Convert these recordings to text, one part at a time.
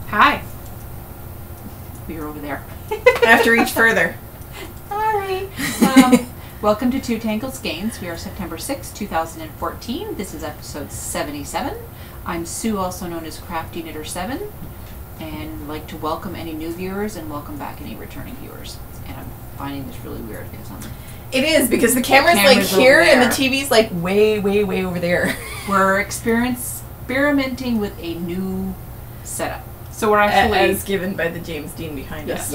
Hi. You're over there. I have to reach further. Sorry. Welcome to Two Tangled Skeins. We are September 6, 2014. This is episode 77. I'm Sue, also known as Crafty Knitter 7, and I'd like to welcome any new viewers and welcome back any returning viewers. And I'm finding this really weird because It is, because the camera's like here and the TV's like way, way, way over there. We're experimenting with a new setup. So we're actually... As given by the James Dean behind us.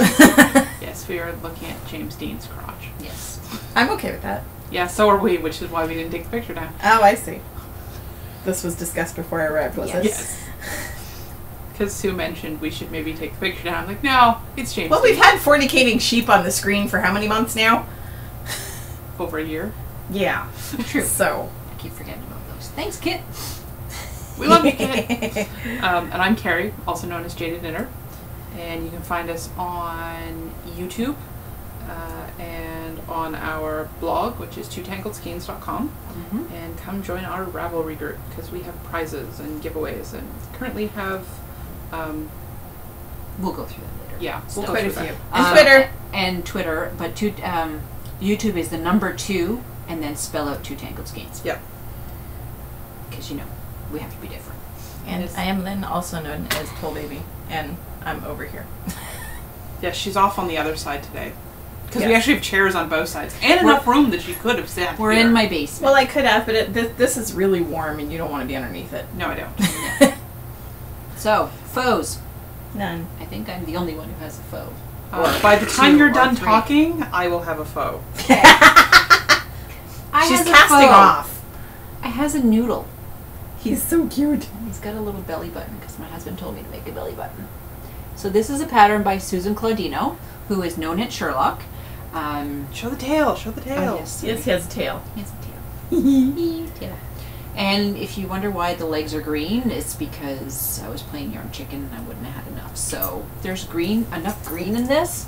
Yes, we are looking at James Dean's crotch. Yes. I'm okay with that. Yeah, so are we, which is why we didn't take the picture down. Oh, I see. This was discussed before I arrived, was it? Yes. Because Sue mentioned we should maybe take the picture down. I'm like, no, it's James Well, Dean. we've had fornicating sheep on the screen for how many months now? Over a year. Yeah. True. So. I keep forgetting about those. Thanks, Kit. We love you, Kit. And I'm Kari, also known as Jaded Knitter. And you can find us on YouTube and on our blog, which is twotangledskeins.com. Mm-hmm. And come join our Ravelry group, because we have prizes and giveaways and currently have... We'll go through that later. Yeah, we'll go quite a through few. that. And Twitter. But YouTube is the number 2 and then spell out Two Tangled Skeins. Yep. Because, you know, we have to be different. And I am Lynn, also known as Pull Baby, and I'm over here. Yeah, she's off on the other side today. Because Yes. we actually have chairs on both sides. And enough room that she could have sat We're here. in my basement. Well, I could have, but this is really warm, and you don't want to be underneath it. No, I don't. So, foes. None. I think I'm the only one who has a foe. By the time 2 you're or done 3. talking, I will have a foe. She's has a casting foe. off. I has a noodle. He's so cute. He's got a little belly button because my husband told me to make a belly button. So this is a pattern by Susan Claudino, who is known at Sherlock. Show the tail. Show the tail. Oh, yes, Yes, he has a tail. he has a tail. And if you wonder why the legs are green, it's because I was playing yarn chicken and I wouldn't have had enough. So there's enough green in this.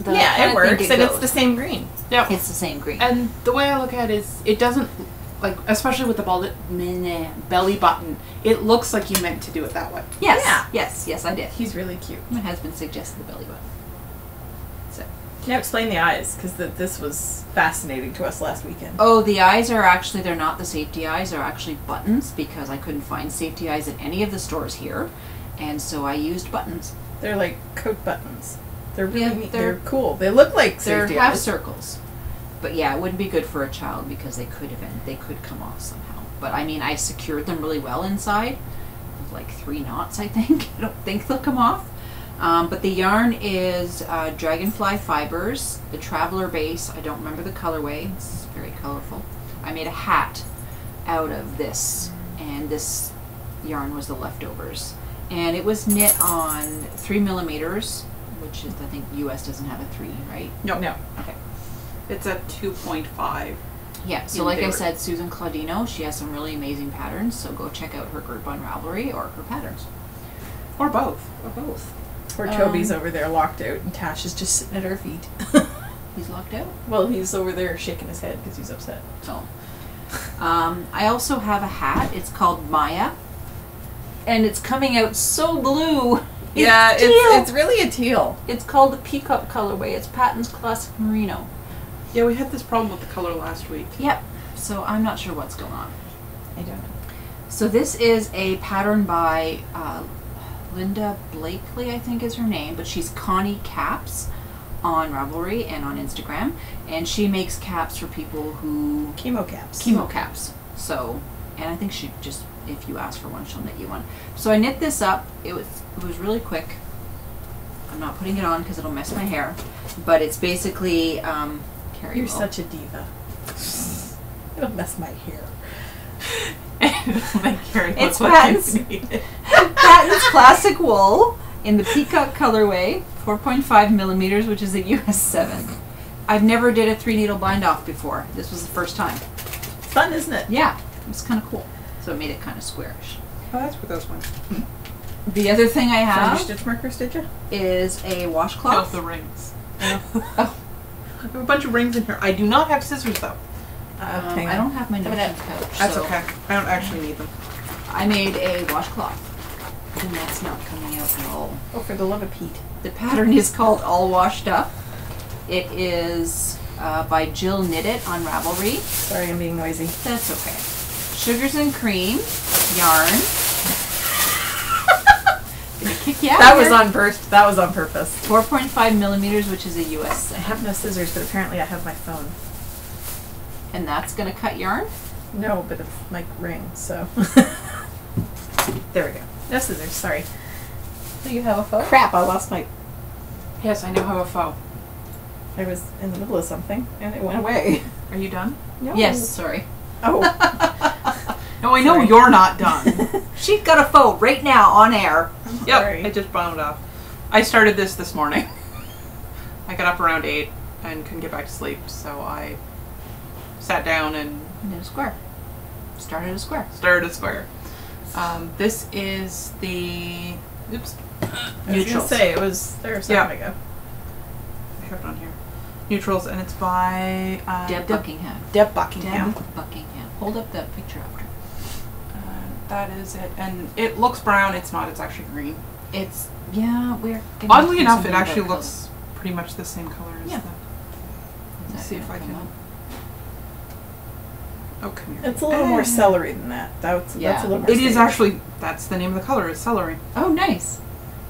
that I Yeah, kinda it works, think and it's goes. the same green. Yeah. It's the same green. And the way I look at it is, it doesn't, like, especially with the belly button, it looks like you meant to do it that way. Yes, Yeah. yes, I did. He's really cute. My husband suggested the belly button. So. Now explain the eyes, because this was fascinating to us last weekend. Oh, the eyes are actually, they're not the safety eyes, they're actually buttons because I couldn't find safety eyes at any of the stores here. And so I used buttons. They're like coat buttons. They're really Yeah, neat. they're- They're cool. They look like They're safety half eyes. circles. But yeah, it wouldn't be good for a child because they could come off somehow. But I mean, I secured them really well inside, with like 3 knots, I think. I don't think they'll come off. But the yarn is Dragonfly Fibers, the Traveler base. I don't remember the colorway. It's very colorful. I made a hat out of this, and this yarn was the leftovers. And it was knit on 3mm, which is, I think US doesn't have a 3, right? No. Okay. It's a 2.5. Yeah, so like I said, Susan Claudino, she has some really amazing patterns, so go check out her group on Ravelry or her patterns. Or both. Or both. Poor Toby's over there locked out, and Tash is just sitting at our feet. He's locked out? Well, he's over there shaking his head because he's upset. So. I also have a hat. It's called Maya. And it's coming out so blue. Yeah, teal. it's really a teal. It's called the Peacock colorway. It's Patton's Classic Merino. Yeah, we had this problem with the color last week. Yep. So I'm not sure what's going on. I don't know. So this is a pattern by Linda Blakely, I think is her name, but she's Connie Caps on Ravelry and on Instagram, and she makes caps for people who Chemo caps. chemo caps. So, and I think she just, if you ask for one, she'll knit you one. So I knit this up. It was really quick. I'm not putting it on because it'll mess my hair, but it's basically Kari You're will. such a diva. It'll mess my hair. It's Patton's Classic Wool in the Peacock colorway, 4.5mm, which is a US 7. I've never did a 3-needle bind off before. This was the first time. Fun, isn't it? Yeah, it was kind of cool. So it made it kind of squarish. Oh, that's what those ones. The other thing I Found your have stitch markers, did you? is a Oh, washcloth. the rings. Oh. I have a bunch of rings in here. I do not have scissors, though. Hang I on. don't have my notion pouch. That's so okay. I don't actually need them. I made a washcloth. And that's not coming out at all. Oh, for the love of Pete. The pattern is called All Washed Up. It is by Jill Knit It on Ravelry. Sorry, I'm being noisy. That's okay. Sugars and cream, yarn. Did it kick you out? That was on That was on purpose. 4.5 millimeters, which is a US. I have no scissors, but apparently I have my phone. And that's going to cut yarn? No, but it's my ring, so. There we go. No scissors, sorry. Do you have a phone? Crap, I lost my... Yes, I now have a foe. I was in the middle of something, and it went away. Are you done? No. Yes, sorry. Oh. No, I know Sorry. you're not done. She's got a phone right now on air. Yep, Sorry. I just bombed off. I started this morning. I got up around 8 and couldn't get back to sleep, so I sat down and Knit a square. Started a square. started a square. This is the... Oops. I was gonna Neutrals. say, it was there a second ago. I have it on here. Neutrals, and it's by... Deb Buckingham. Deb Buckingham. Deb Buckingham. Hold up that picture after. That is it. And it looks brown. It's not. It's actually green. It's, yeah, we're gonna Oddly do enough, something it actually about looks pretty much the same color as Yeah. the... color. Is Let's that see if gonna I come can... up? Oh, come here. It's a little more celery than that. That's Yeah. a little more It is savory. actually... That's the name of the color. Is celery. Oh, nice.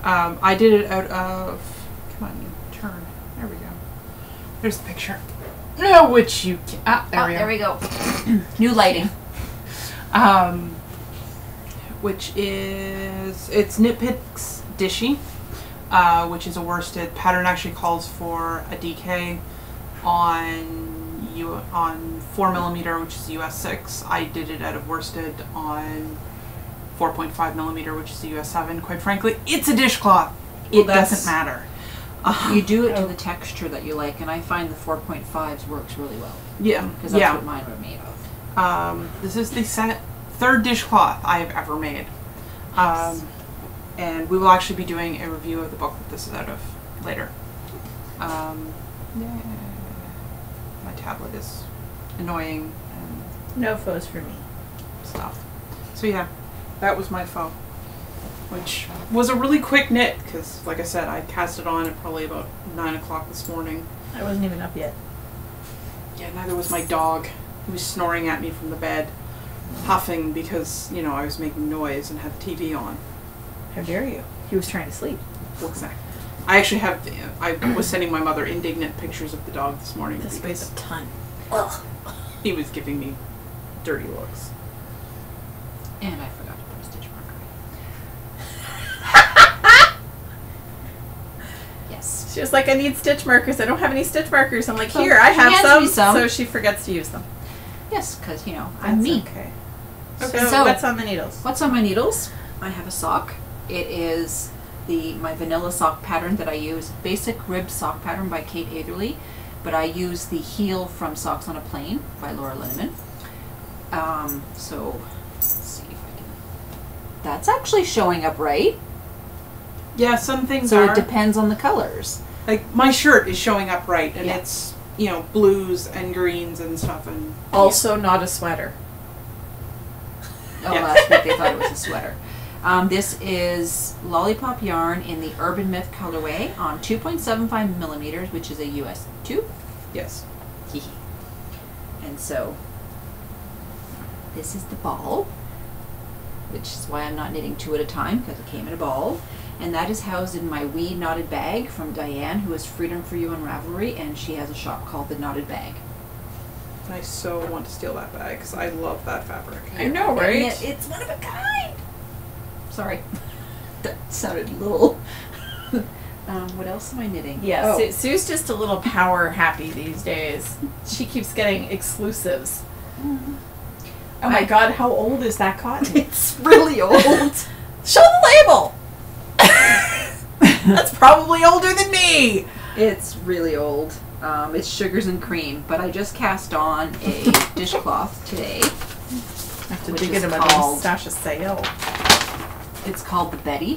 I did it out of... Come on, you turn. There we go. There's the picture. No, which you... There we go. New lighting. Which is... It's Knit Picks Dishy, which is a worsted. Pattern actually calls for a DK on 4mm, which is US 6. I did it out of worsted on 4.5mm, which is the US 7. Quite frankly, it's a dishcloth. Well, It doesn't matter. You do it to the texture that you like, and I find the 4.5s works really well. Yeah, Because that's what mine were made of. This is the third dishcloth I have ever made. Nice. And we will actually be doing a review of the book that this is out of later. My tablet is annoying and No foes for me. stuff. So yeah, that was my foe. Which was a really quick knit, because like I said, I cast it on at probably about 9 o'clock this morning. I wasn't even up yet. Yeah, neither was my dog. He was snoring at me from the bed, huffing because, you know, I was making noise and had the TV on. How dare you? He was trying to sleep. Exactly. I actually have, I was sending my mother indignant pictures of the dog this morning This weighs because a ton. he was giving me dirty looks. And I forgot to put a stitch marker in. Yes. She was like, I need stitch markers. I don't have any stitch markers. I'm like, So here, I she have hands me some. some. So she forgets to use them. Yes, because, you know, I'm me. Okay. So- What's on the needles? What's on my needles? I have a sock. It is my vanilla sock pattern that I use. Basic ribbed sock pattern by Kate Atherley. But I use the heel from Socks on a Plane by Laura Linneman. So, let's see if I can... That's actually showing up right. Yeah, some things So are. it depends on the colors. Like, my shirt is showing up right, and Yeah. it's, you know, blues and greens and stuff, and... Also not a sweater. Oh, Yeah. last week they thought it was a sweater. This is Lollipop yarn in the Urban Myth colorway on 2.75 millimeters, which is a US 2. Yes. And so, this is the ball, which is why I'm not knitting 2 at a time, because it came in a ball. And that is housed in my wee knotted bag from Diane, who is Freedom for You on Ravelry, and she has a shop called The Knotted Bag. I so want to steal that bag, because I love that fabric. I know, right? And it's one of a kind. Sorry, that sounded a little. What else am I knitting? Yeah, Oh. Sue's just a little power happy these days. She keeps getting exclusives. Oh my god, how old is that cotton? It's really old. Show the label! That's probably older than me! It's really old. It's Sugars and Cream, but I just cast on a dishcloth today. I have to Which dig is into my called- stash of sale. It's called the Betty,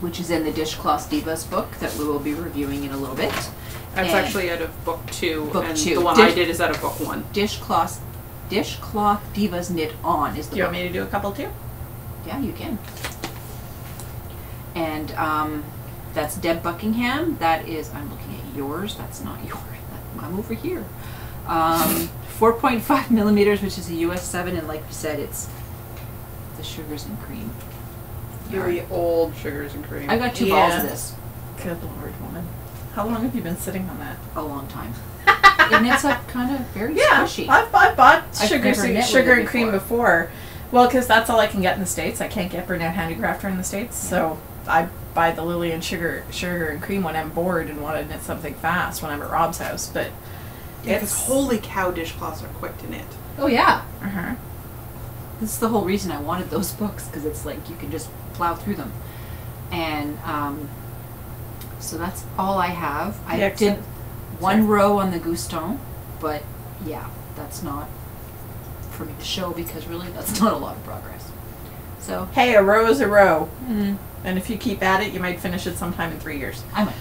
which is in the Dishcloth Divas book that we will be reviewing in a little bit. That's And actually out of book 2, Book and 2. the one I did is out of book 1. Dishcloth Divas Knit On is the Do you want book. me to do a couple too? Yeah, you can. And that's Deb Buckingham. That is, I'm looking at yours. That's not yours. I'm over here. 4.5 millimeters, which is a US 7, and like we said, it's the sugars and cream. Very old sugars and cream. I got 2 balls of this. Good Lord, woman. How long have you been sitting on that? A long time. It knits up kind of very squishy. I've bought I've never knit sugar with it and cream before. Well, because that's all I can get in the States. I can't get Burnett Handicrafter in the States, so I buy the Lillian sugar and cream when I'm bored and want to knit something fast when I'm at Rob's house. But It's holy cow, dishcloths are quick to knit. Oh yeah. Uh-huh. This is the whole reason I wanted those books, because it's like you can just plow through them. And so that's all I have. I did one row on the Guston, but yeah, that's not for me to show because really that's not a lot of progress. So Hey, a row is a row. mm, And if you keep at it, you might finish it sometime in 3 years. I might.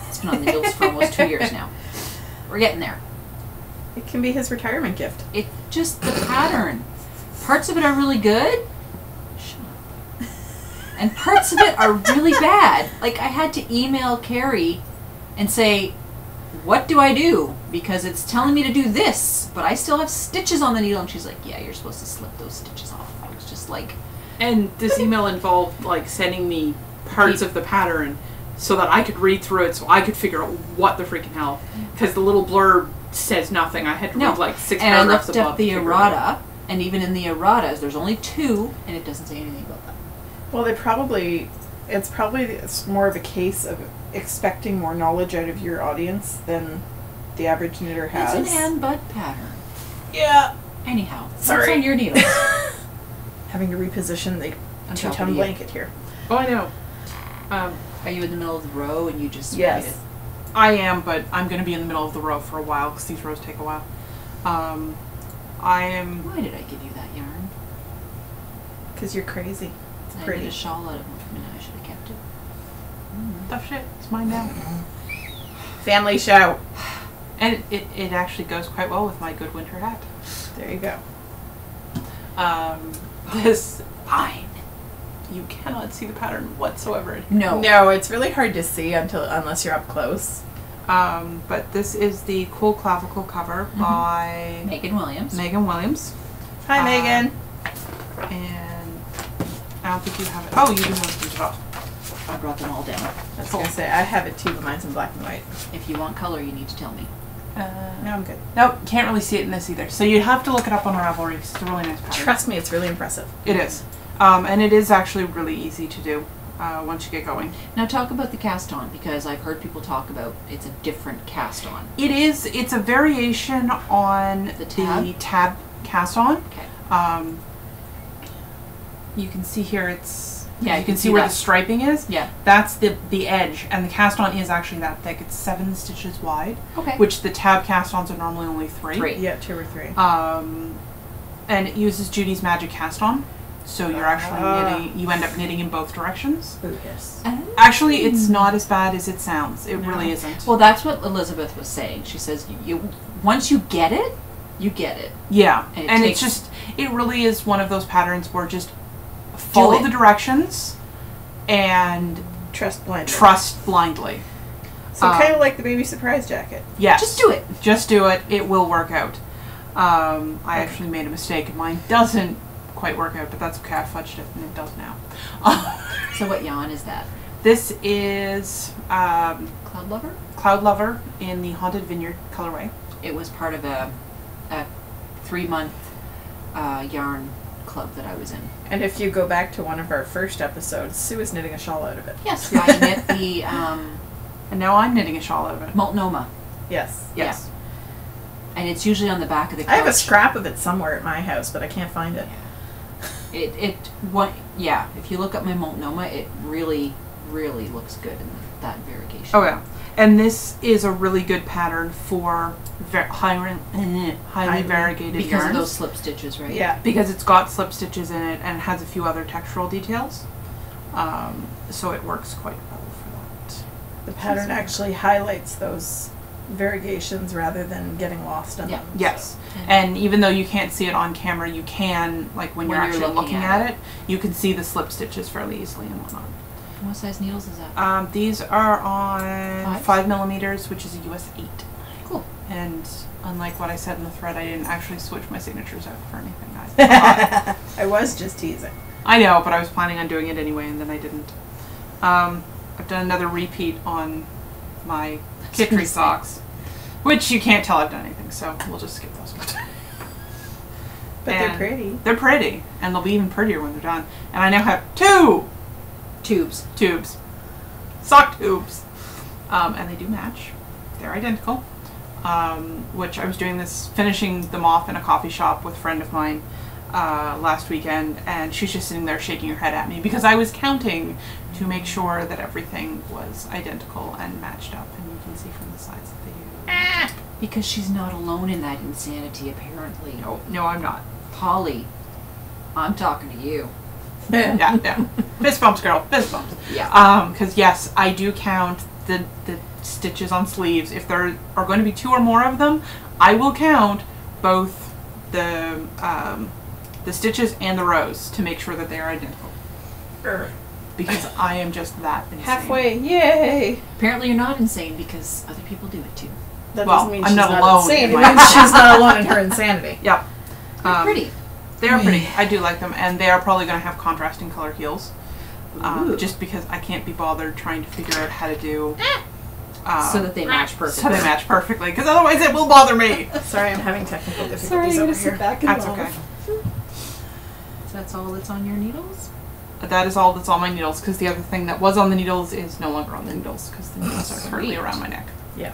It's been on the needles for almost 2 years now. We're getting there. It can be his retirement gift. It's just the pattern. Parts of it are really good. Shut up. And parts of it are really bad. Like, I had to email Kari and say, what do I do? Because it's telling me to do this, but I still have stitches on the needle. And she's like, yeah, you're supposed to slip those stitches off. I was just like... And this email involved like sending me parts of the pattern so that I could read through it, so I could figure out what the freaking hell. Because the little blurb says nothing. I had to read like 6 and paragraphs I looked above up the to figure it out. errata, and even in the erratas, there's only 2, and it doesn't say anything about that. Well, it's probably more of a case of expecting more knowledge out of your audience than the average knitter has. It's an hand bud pattern. Yeah. Anyhow, Sorry. what's on your needles? Having to reposition the On top of 2-ton you. blanket here. Oh, I know. Are you in the middle of the row and you just Yes. read it? I am, but I'm going to be in the middle of the row for a while because these rows take a while. I am... Why did I give you that yarn? Because you're crazy. It's I pretty. made a shawl out of it. I mean, I should have kept it. Tough shit. It's mine now. Family show. And it actually goes quite well with my good winter hat. There you go. This... Fine. You cannot see the pattern whatsoever. No. No, it's really hard to see unless you're up close. But this is the Cool Clavicle cover by Megan Williams. Megan Williams. Hi, Megan. And I don't think you have it. Oh, you do have it as well. I brought them all down. I was going to say, I have it too, but mine's in black and white. If you want color, you need to tell me. No, I'm good. Nope, can't really see it in this either. So you'd have to look it up on Ravelry. It's a really nice pattern. Trust me, it's really impressive. It is. And it is actually really easy to do once you get going. Now talk about the cast on, because I've heard people talk about it's a different cast on. It is. It's a variation on The tab? cast on. Okay. You can see here it's... Yeah, you can see where that. the striping is. Yeah. That's the edge, and the cast on is actually that thick. It's 7 stitches wide, Okay. which the tab cast ons are normally only 3. 3. Yeah, 2 or 3. And it uses Judy's Magic cast on, so you're actually knitting. You end up knitting in both directions. Ooh, yes. Actually, it's not as bad as it sounds. It really isn't. Well, that's what Elizabeth was saying. She says you once you get it, you get it. Yeah, And it and takes- it's just it really is one of those patterns where just follow the directions and Trust blindly. trust blindly. So kind of like the baby surprise jacket. Yes. Just do it. Just do it. It will work out. I actually made a mistake and mine doesn't quite work out, but that's okay. I fudged it and it does now. So what yarn is that? This is Cloud Lover? Cloud Lover in the Haunted Vineyard colorway. It was part of a 3-month yarn club that I was in. And if you go back to one of our first episodes, Sue is knitting a shawl out of it. Yes, I knit the And now I'm knitting a shawl out of it. Multnomah. Yes. Yes. And it's usually on the back of the couch. I have a scrap of it somewhere at my house, but I can't find it. Yeah, if you look up my Multnomah, it really, really looks good in that variegation. Oh yeah. And this is a really good pattern for highly variegated Because yarns. of those slip stitches, right? Yeah. Because it's got slip stitches in it and it has a few other textural details. So it works quite well for that. The pattern actually highlights those variegations rather than getting lost in Yeah. them. Yes. And even though you can't see it on camera, you can, like when you're actually looking at it, you can see the slip stitches fairly easily and whatnot. What size needles is that? These are on 5 millimeters, which is a US 8. Cool. And unlike what I said in the thread, I didn't actually switch my signatures out for anything. I was just teasing. I know, but I was planning on doing it anyway, and then I didn't. I've done another repeat on my Kittery socks, which you can't tell I've done anything, so we'll just skip those ones. But And they're pretty. They're pretty, and they'll be even prettier when they're done. And I now have 2 Tubes. sock tubes, and they do match. They're identical. Which I was finishing them off in a coffee shop with a friend of mine last weekend, and she's just sitting there shaking her head at me because I was counting to make sure that everything was identical and matched up, and you can see from the sides that they do. Because she's not alone in that insanity, apparently. No, I'm not. Polly, I'm talking to you. Yeah. Fist bumps, girl. Fist bumps. Yeah. Because yes, I do count the stitches on sleeves. If there are going to be 2 or more of them, I will count both the stitches and the rows to make sure that they are identical. Because I am just that insane. Halfway, yay! Apparently you're not insane because other people do it too. That Well, doesn't mean I'm she's not not alone insane. in It my- means she's not alone in her insanity. Yep. They're pretty. They are pretty. I do like them, and they are probably going to have contrasting color heels. Ooh. Just because I can't be bothered trying to figure out how to do... So that they match perfectly. So they match perfectly, because otherwise it will bother me. Sorry, I'm having technical difficulties Sorry, I'm over gonna here. sit back and That's laugh. okay. So that's all that's on your needles? That is all that's on my needles, because the other thing that was on the needles is no longer on the needles, because the needles are currently Sweet. around my neck. Yeah.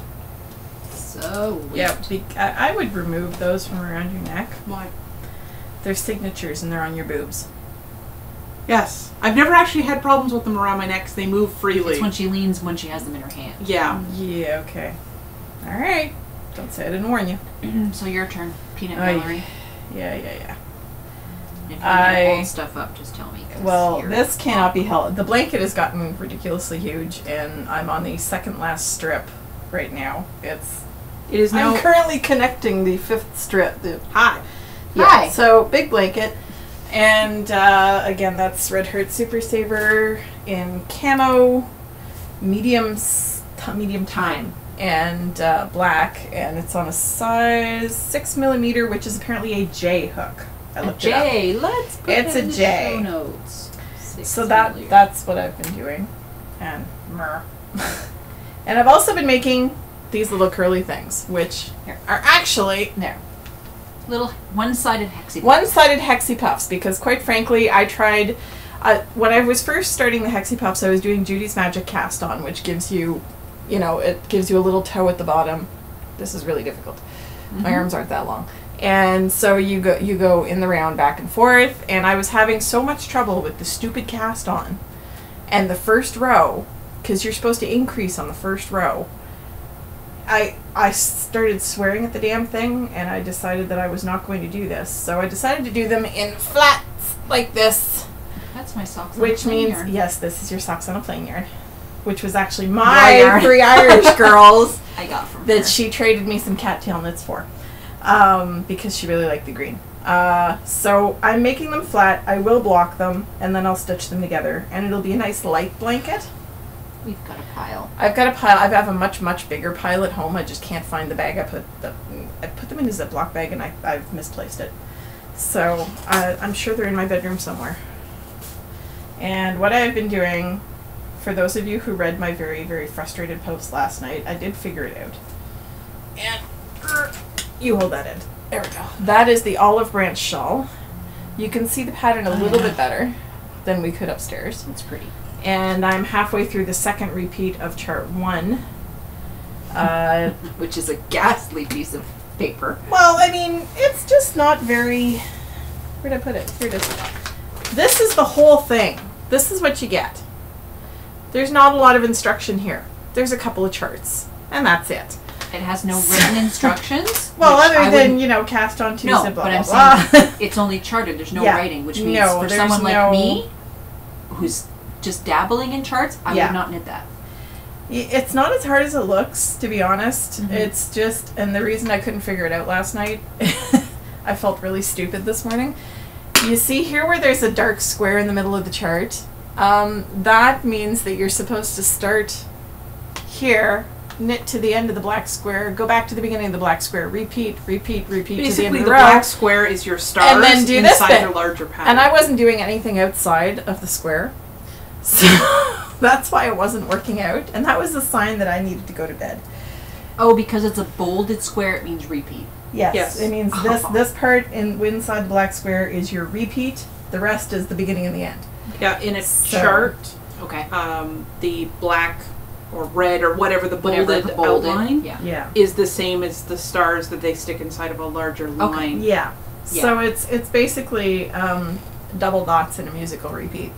So Yeah, I would remove those from around your neck. Why? They're signatures and they're on your boobs. Yes. I've never actually had problems with them around my neck, because they move freely. It's when she leans when she has them in her hand. Yeah. Yeah, okay. Alright. Don't say I didn't warn you. So your turn, peanut Aye. gallery. Yeah. If you need to hold stuff up, just tell me. 'cause Well, you're- this cannot be held. The blanket has gotten ridiculously huge, and I'm on the second last strip right now. It is I'm now... currently connecting the 5th strip. Hi. Yeah, Hi. so big blanket. And again, that's Red Heart Super Saver in camo, medium time, and black. And it's on a size 6 millimeter, which is apparently a J hook. I A looked it up. J. Let's put It's that a in the J. show notes. So that's what I've been doing. And and I've also been making these little curly things, which are actually little one-sided hexy. one-sided hexy puffs, because quite frankly I tried when I was first starting the hexy puffs, I was doing Judy's Magic Cast On, which gives you it gives you a little toe at the bottom. This is really difficult. My arms aren't that long. And so you go in the round back and forth, and I was having so much trouble with the stupid cast on and the first row, because you're supposed to increase on the first row. I started swearing at the damn thing, and I decided that I was not going to do this. So I decided to do them in flats like this, That's my socks. which on a plain means yarn. yes, this is your socks on a plain yarn, which was actually my 3 Irish girls I got from that her. she traded me some cattail knits for, because she really liked the green. So I'm making them flat. I will block them, and then I'll stitch them together, and it'll be a nice light blanket. We've got a pile. I've got a pile. I have a much bigger pile at home. I just can't find the bag. I put them in a Ziploc bag, and I've misplaced it. So I'm sure they're in my bedroom somewhere. And what I've been doing, for those of you who read my very frustrated post last night, I did figure it out. And you hold that in. There we go. That is the olive branch shawl. You can see the pattern a little bit better than we could upstairs. It's pretty. And I'm halfway through the second repeat of chart 1. Which is a ghastly piece of paper. Well, I mean, it's just not very... Where'd I put it? Here it is. This is the whole thing. This is what you get. There's not a lot of instruction here. There's a couple of charts. And that's it. It has no written instructions. Well, which I other than, wouldn't- cast on Tuesday, No, blah, but blah, I'm blah. saying it's only charted. There's no Yeah. writing, which means No, for there's someone no- like me, who's just dabbling in charts, I Yeah. would not knit that. It's not as hard as it looks, to be honest. Mhm. It's just, and the reason I couldn't figure it out last night, I felt really stupid this morning. You see here where there's a dark square in the middle of the chart? That means that you're supposed to start here, knit to the end of the black square, go back to the beginning of the black square, repeat to the end Basically, of the the row. black square is your stars And then do this inside bit. your larger pattern. And I wasn't doing anything outside of the square. So that's why it wasn't working out. And that was a sign that I needed to go to bed. Oh, because it's a bolded square, it means repeat. Yes. It means this part inside the black square is your repeat. The rest is the beginning and the end. Yeah, in a chart, Okay. the black or red or whatever the bolded outline Yeah. is the same as the stars that they stick inside of a larger line. Yeah. Yeah. So it's basically double dots in a musical repeat.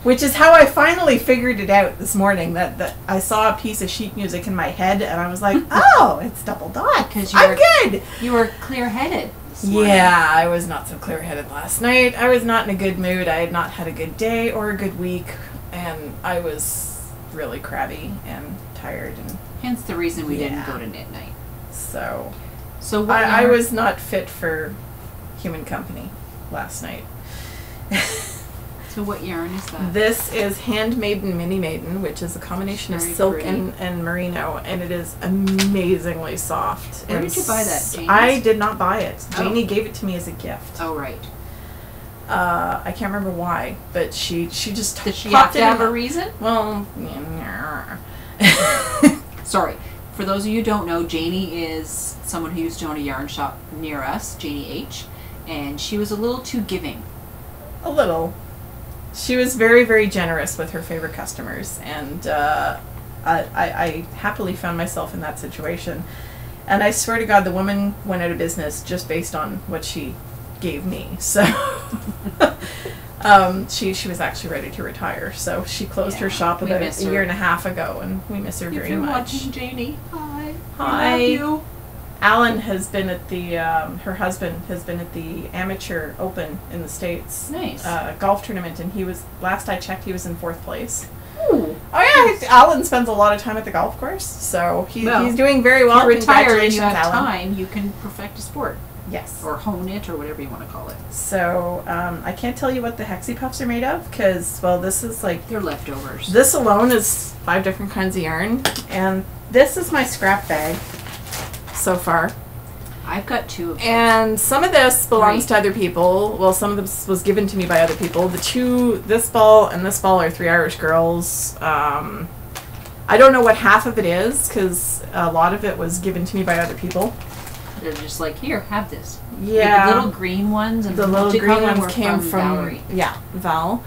Which is how I finally figured it out this morning, that I saw a piece of sheet music in my head and I was like, oh, it's double dot. Because I'm good. You were clear-headed this morning. Yeah, I was not so clear-headed last night. I was not in a good mood. I had not had a good day or a good week, and I was really crabby and tired, and Hence the reason we didn't go to knit night. so So what I yarn- was not fit for human company last night. So what yarn is that? This is Hand Maiden Mini Maiden, which is a combination of Very silk pretty. and merino, and it is amazingly soft. Where and did you buy that, Janie's? I did not buy it. Oh. Janie gave it to me as a gift. Oh, right. I can't remember why, but she just Did she have popped to it have in a reason? Well, Sorry. For those of you who don't know, Janie is someone who used to own a yarn shop near us, Janie H., and she was a little too giving. a little. She was very, very generous with her favorite customers, and I happily found myself in that situation. And I swear to God, the woman went out of business just based on what she gave me. So she was actually ready to retire. So she closed her Yeah, shop we about miss a her. year and a half ago, and we miss her If very you're much. watching, Janie, hi. Hi. We love you. Alan has been at the, her husband has been at the Amateur Open in the States. Nice. Golf tournament, and he was, last I checked, he was in 4th place. Ooh. Oh yeah, Alan spends a lot of time at the golf course, so Well, he's doing very well. If you're retired and you Congratulations, have Alan. time, you can perfect a sport. Yes. Or hone it, or whatever you want to call it. So I can't tell you what the Hexie Puffs are made of, because, well, this is like, They're leftovers. this alone is 5 different kinds of yarn, and this is my scrap bag so far. I've got 2 of them. And some of this belongs Three. to other people. Well, some of this was given to me by other people. This ball and this ball are 3 Irish girls. I don't know what half of it is, because a lot of it was given to me by other people. They're just like, here, have this. Yeah. The little green ones and The little green multicolored were ones came from Valerie. Yeah, Val,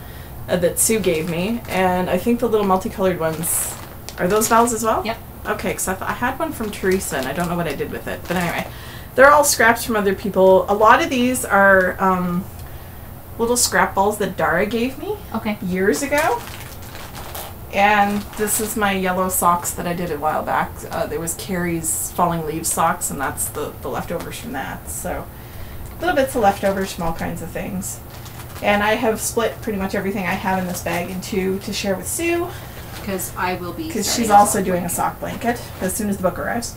that Sue gave me, and I think the little multicolored ones are those Val's as well. Yep. Okay, because I had one from Teresa, and I don't know what I did with it, but anyway, they're all scraps from other people. A lot of these are little scrap balls that Dara gave me Okay. years ago. And this is my yellow socks that I did a while back. There was Kari's falling leaves socks, and that's the leftovers from that. So little bits of leftovers from all kinds of things. And I have split pretty much everything I have in this bag in 2 to share with Sue, Because I will be. because starting she's a also sock doing a blanket. sock blanket as soon as the book arrives.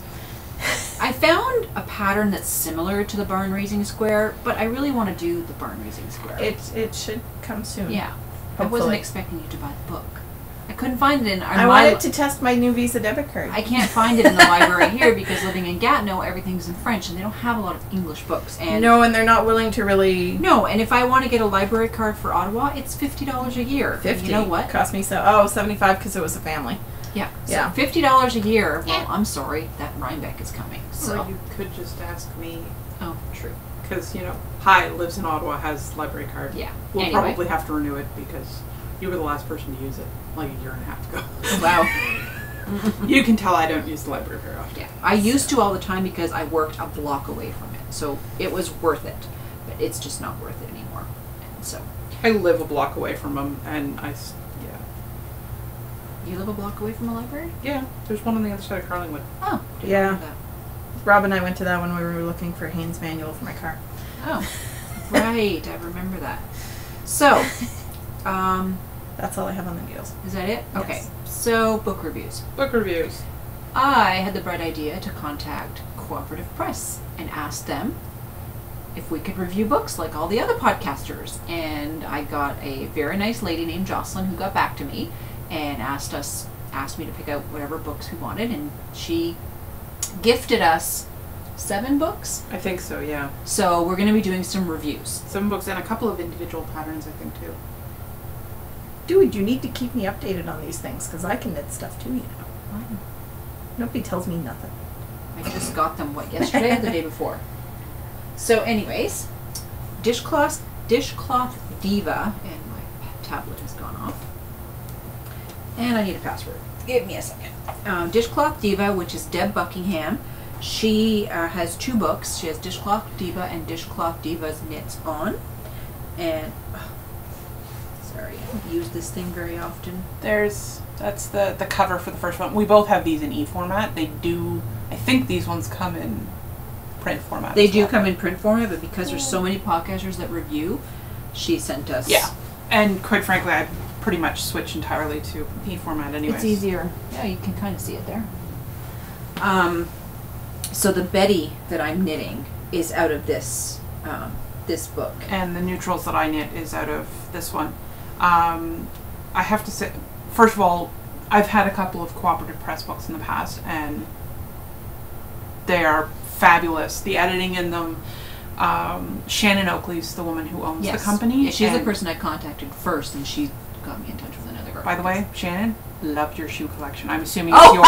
I found a pattern that's similar to the barn raising square, but I really want to do the barn raising square. It should come soon. Yeah. I wasn't Hopefully. expecting you to buy the book. I couldn't find it in I wanted to test my new Visa debit card. I can't find it in the library here because living in Gatineau, everything's in French and they don't have a lot of English books. And No, and they're not willing to really. No, and if I want to get a library card for Ottawa, it's $50 a year. 50. You know what? Cost me 75 because it was a family. Yeah. So Yeah. $50 a year. Well, I'm sorry, that Rhinebeck is coming. So. Or you could just ask me, Oh, true. because, Hi lives in Ottawa, has library card. Yeah. We'll Anyway. probably have to renew it because you were the last person to use it like a year and a half ago. Wow. You can tell I don't use the library very often. Yeah. I used to all the time because I worked a block away from it. So it was worth it. But it's just not worth it anymore. And so. I live a block away from them, and You live a block away from a library? yeah, there's one on the other side of Carlingwood. Oh. didn't Yeah. know that. Rob and I went to that when we were looking for Haynes manual for my car. Oh. Right. I remember that. So. That's all I have on the needles. Is that it? Yes. Okay. So, book reviews. Book reviews. I had the bright idea to contact Cooperative Press and ask them if we could review books like all the other podcasters. And I got a very nice lady named Jocelyn who got back to me and asked me to pick out whatever books we wanted, and she gifted us 7 books. I think so, yeah. So we're going to be doing some reviews. 7 books and a couple of individual patterns, I think, too. Dude, you need to keep me updated on these things, because I can knit stuff too, you know. Nobody tells me nothing. I just got them, yesterday or the day before. So anyways, Dishcloth Diva, and my tablet has gone off. And I need a password. Give me a second. Dishcloth Diva, which is Deb Buckingham. She has 2 books. She has Dishcloth Diva and Dishcloth Diva's Knits On. And, sorry, I don't use this thing very often. That's the cover for the first one. We both have these in e-format. They do, I think these ones come in print format. They do come in print format, but because there's so many podcasters that review, she sent us. Yeah. And quite frankly, I pretty much switched entirely to e-format anyways. It's easier. Yeah, you can kind of see it there. So the Betty that I'm knitting is out of this this book. And the neutrals that I knit is out of this one. I have to say, first of all, I've had a couple of cooperative press books in the past, and they are fabulous. The editing in them, Shannon Oakley's the woman who owns the company. Yeah, she's the person I contacted first, and she got me in touch with another girl. By the way, Shannon, loved your shoe collection. I'm assuming it's yours.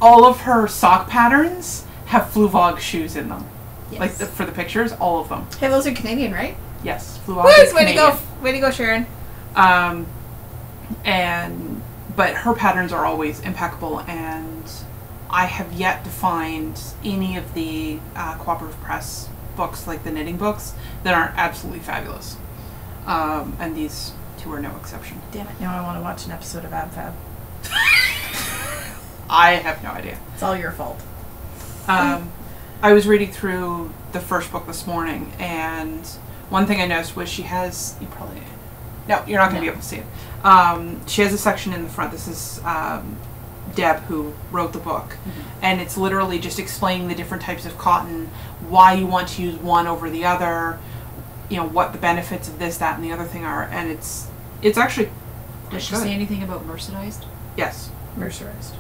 All of her sock patterns have Fluvog shoes in them. Yes. Like for the pictures, all of them. Hey, those are Canadian, right? Yes, Fluvog is Canadian. Way to go, Sharon. But her patterns are always impeccable, and I have yet to find any of the cooperative press books, like the knitting books, that aren't absolutely fabulous. And these 2 are no exception. Damn it, now I want to watch an episode of AbFab. I have no idea. It's all your fault. I was reading through the first book this morning, and one thing I noticed was she has, you're not going to be able to see it. She has a section in the front. This is Deb, who wrote the book, and it's literally just explaining the different types of cotton, why you want to use one over the other, what the benefits of this, that, and the other thing are, and it's actually. Does she say anything about mercerized? Yes. Mercerized.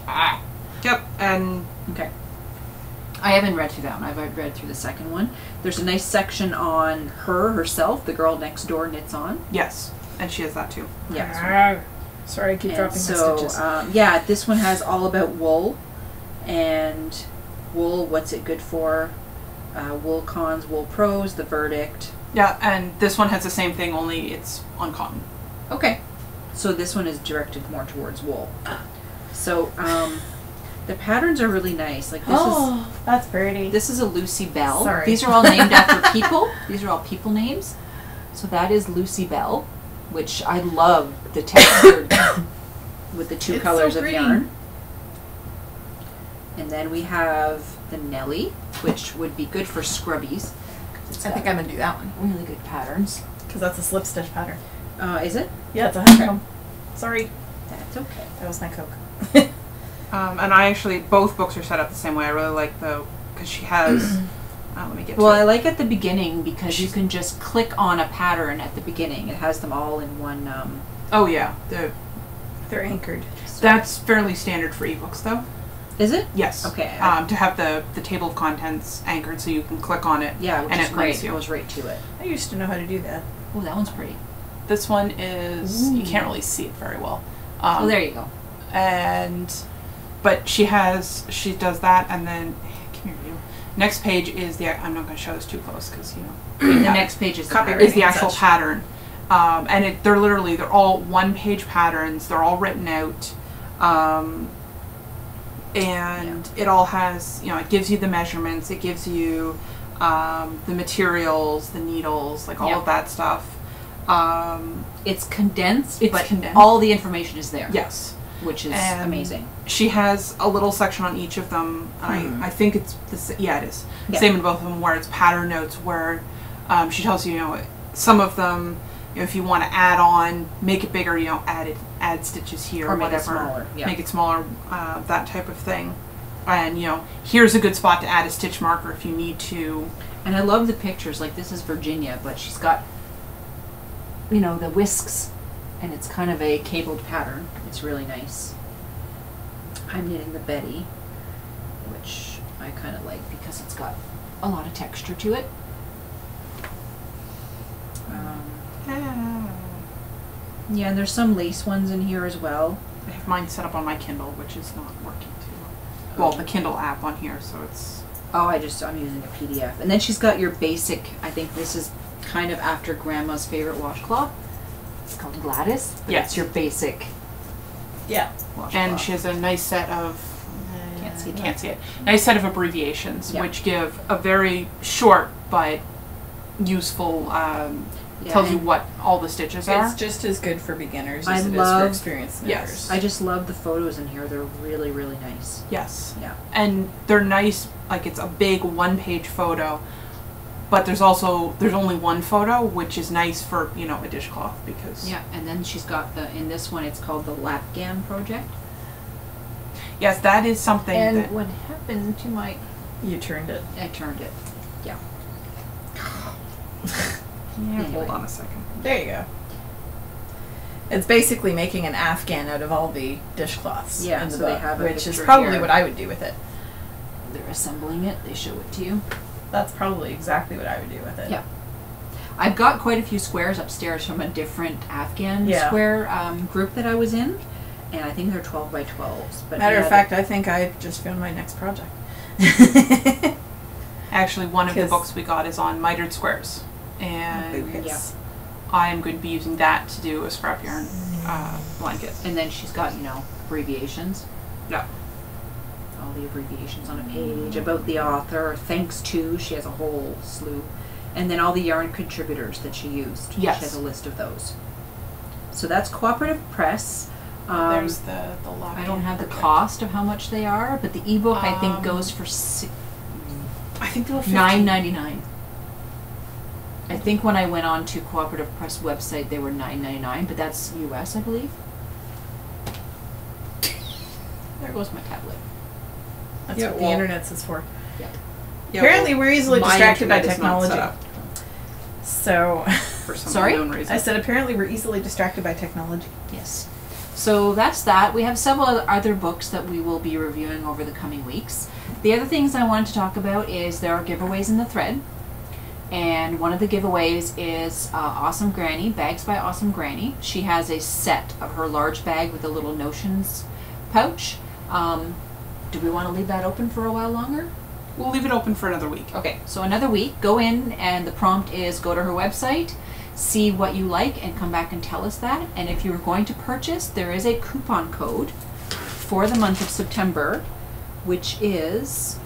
Ah. Yep. And okay. I haven't read through that one. I've read through the second one. There's a nice section on herself, the girl next door knits on. Yes, and she has that too. Yeah. Sorry, I keep dropping my stitches. Yeah, this one has all about wool, and wool, what's it good for, wool cons, wool pros, the verdict. Yeah, and this one has the same thing, only it's on cotton. Okay. So this one is directed more towards wool. So, the patterns are really nice. Like this that's pretty. This is a Lucy Bell. Sorry. These are all named after people. These are all people names. So that is Lucy Bell, which I love the texture with the 2 colors of yarn. And then we have the Nellie, which would be good for scrubbies. I think I'm going to do that one. Really good patterns. Because that's a slip stitch pattern. Is it? Yeah, it's a honeycomb. Sorry. That's okay. That was my Coke. And I actually, both books are set up the same way. I really like because she has, let me get to it. I like at the beginning because you can just click on a pattern at the beginning. It has them all in one. Oh yeah, they're anchored. That's fairly standard for ebooks, though. Is it? Yes. Okay. To have the table of contents anchored so you can click on it. Yeah, which and is it great. you. It goes right to it. I used to know how to do that. Oh, that one's pretty. This one is, you can't really see it very well. There you go. But she does that, and then, come here, you. Next page is I'm not going to show this too close because, the next page is the actual pattern. And they're all 1-page patterns. They're all written out. It all has, it gives you the measurements, it gives you the materials, the needles, like all of that stuff. It's condensed, condensed. All the information is there. Yes. Which is amazing. She has a little section on each of them. I think it's it is. Yeah. Same in both of them, where it's pattern notes, where she tells you, some of them, if you want to add on, make it bigger, add stitches here, or whatever. make it smaller. Yeah. Make it smaller, that type of thing. And, you know, here's a good spot to add a stitch marker if you need to. And I love the pictures. Like, this is Virginia, but she's got, you know, the whisks, and it's kind of a cabled pattern. It's really nice. I'm knitting the Betty, which I kind of like because it's got a lot of texture to it. Yeah, and there's some lace ones in here as well. I have mine set up on my Kindle, which is not working too well. Well, the Kindle app on here, so it's... Oh, I'm using a PDF. And then she's got your basic, I think this is kind of after Grandma's favorite washcloth. It's called Gladys. But Yes. It's your basic washcloth. And she has a nice set of... Can't see it. Nice set of abbreviations, Yeah. which give a very short but useful... tells you what all the stitches are. It's just as good for beginners I as it is love- for experienced knitters. Yes. I just love the photos in here. They're really, really nice. Yes. Yeah. And they're nice, like it's a big one-page photo, but there's only one photo, which is nice for, you know, a dishcloth because... Yeah, and then she's got in this one, it's called the Lapgam Project. Yes, that is something And that... what happened to my... You turned it. I turned it. Yeah. Yeah, Anyway. hold on a second. There you go. It's basically making an Afghan out of all the dishcloths Yeah, in the so they book, have a which is picture probably here. what I would do with it. They're assembling it. They show it to you. That's probably exactly what I would do with it. Yeah. I've got quite a few squares upstairs from a different Afghan Yeah. square group that I was in, and I think they're 12 by 12s. But Matter yeah, of fact, I think I just found my next project. Actually, one of the 'Cause- books we got is on mitered squares. And Yes. I am going to be using that to do a scrap yarn blanket. And then she's got, you know, abbreviations. Yeah. All the abbreviations on a page about the author, thanks to, she has a whole slew. And then all the yarn contributors that she used. Yes. She has a list of those. So that's Cooperative Press. There's the lock. I don't have the cost of how much they are, but the ebook I think goes for I think they were $9.99. I think when I went on to Cooperative Press website, they were $9.99, but that's US, I believe. There goes my tablet. That's Yeah, what the well- internet's is for. Yeah, Apparently, we're easily my distracted by internet is not set technology. up So, for some Sorry? unknown reason. I said apparently we're easily distracted by technology. Yes. So that's that. We have several other books that we will be reviewing over the coming weeks. The other things I wanted to talk about is there are giveaways in the thread. And one of the giveaways is Awesome Granny, Bags by Awesome Granny. She has a set of her large bag with a little notions pouch. Do we want to leave that open for a while longer? We'll leave it open for another week. Okay, so another week, go in and the prompt is go to her website, see what you like, and come back and tell us that. And if you're going to purchase, there is a coupon code for the month of September, which is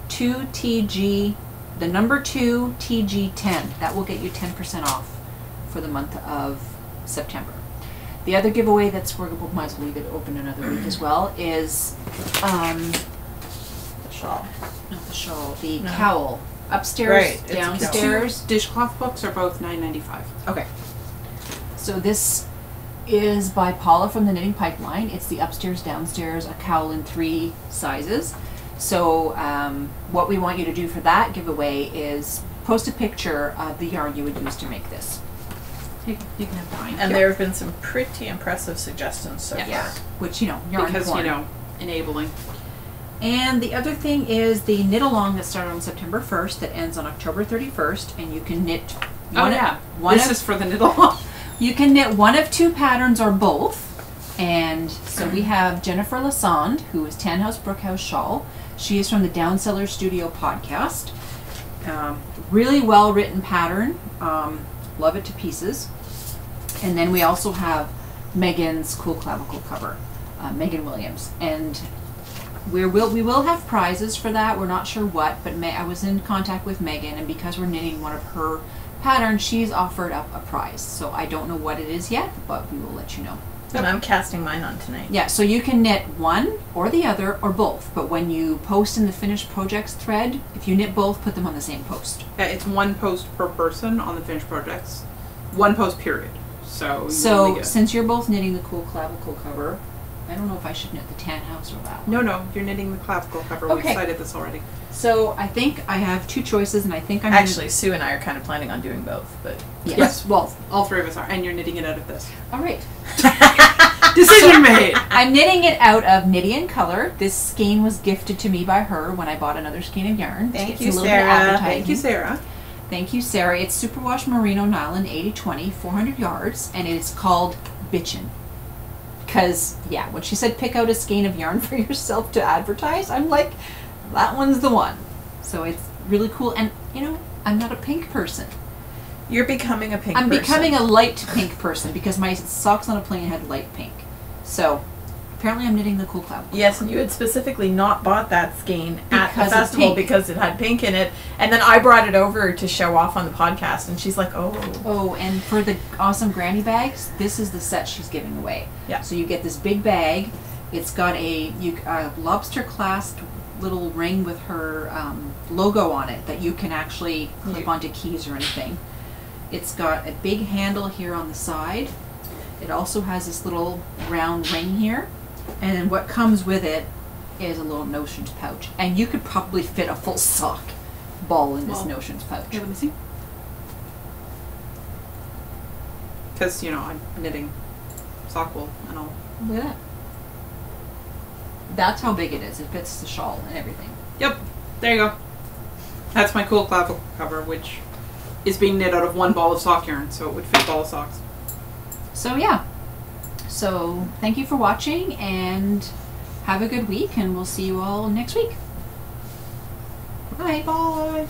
2TG, the number 2 TG10. That will get you 10% off for the month of September. The other giveaway that's we might as well leave it open another week as well is The shawl. not the shawl, the No. cowl. Upstairs, Right, it's a cowl. downstairs. Dishcloth books are both $9.95. Okay. So this is by Paula from the Knitting Pipeline. It's the upstairs, downstairs, a cowl in 3 sizes. So what we want you to do for that giveaway is post a picture of the yarn you would use to make this. You can have mine. And there have been some pretty impressive suggestions so Yeah. far. Which, you know, yarn because, porn. you know, enabling. And the other thing is the knit along that started on September 1st that ends on October 31st, and you can knit one This is for the knit along. you can knit one of 2 patterns or both. And so we have Jennifer Lassonde, who is Tan House Brookhouse Shawl. She is from the Downseller Studio podcast. Really well written pattern. Love it to pieces. And then we also have Megan's Cool Clavicle cover, Megan Williams. And we will have prizes for that. We're not sure what, but I was in contact with Megan, and because we're knitting one of her patterns, she's offered up a prize. So I don't know what it is yet, but we will let you know. And I'm casting mine on tonight. Yeah, so you can knit one or the other or both, but when you post in the finished projects thread, if you knit both, put them on the same post. Yeah, it's 1 post per person on the finished projects. 1 post period. So you only So get- since you're both knitting the Cool Clavicle cover, I don't know if I should knit the tan house or that one. No, you're knitting the clavicle cover. We Okay. decided this already. So I think I have 2 choices, and I think I'm Actually, Sue and I are kind of planning on doing both, but Yes. Yes, well, all 3 of us are, and you're knitting it out of this. All right. Decision made! I'm knitting it out of Knitty & Color. This skein was gifted to me by her when I bought another skein of yarn. Thank It's you, a little bit Sarah. advertising. Thank you, Sarah. Thank you, Sarah. It's Superwash Merino Nylon 80/20, 400 yards, and it's called Bitchin'. Because, yeah, when she said pick out a skein of yarn for yourself to advertise, I'm like, that one's the one. So it's really cool. And, you know, I'm not a pink person. you're becoming a pink I'm person. becoming a light pink person because my socks on a plane had light pink. So, apparently I'm knitting the cool cloud. Yes, and you had specifically not bought that skein at the Because it's festival pink. because it had pink in it, and then I brought it over to show off on the podcast, and she's like, "Oh, Oh, and for the awesome granny bags, this is the set she's giving away. Yeah. So you get this big bag. It's got a lobster clasped little ring with her logo on it that you can actually clip onto keys or anything. It's got a big handle here on the side. It also has this little round ring here. And then what comes with it is a little notions pouch. And you could probably fit a full sock ball in this Well, notions pouch. Okay, let me see. Because, you know, I'm knitting sock wool and all. Look at that. That's how big it is. It fits the shawl and everything. Yep, there you go. That's my cool clavicle cover, which is being knit out of 1 ball of sock yarn, so it would fit ball of socks. So yeah. So thank you for watching and have a good week, and we'll see you all next week. Bye. Bye!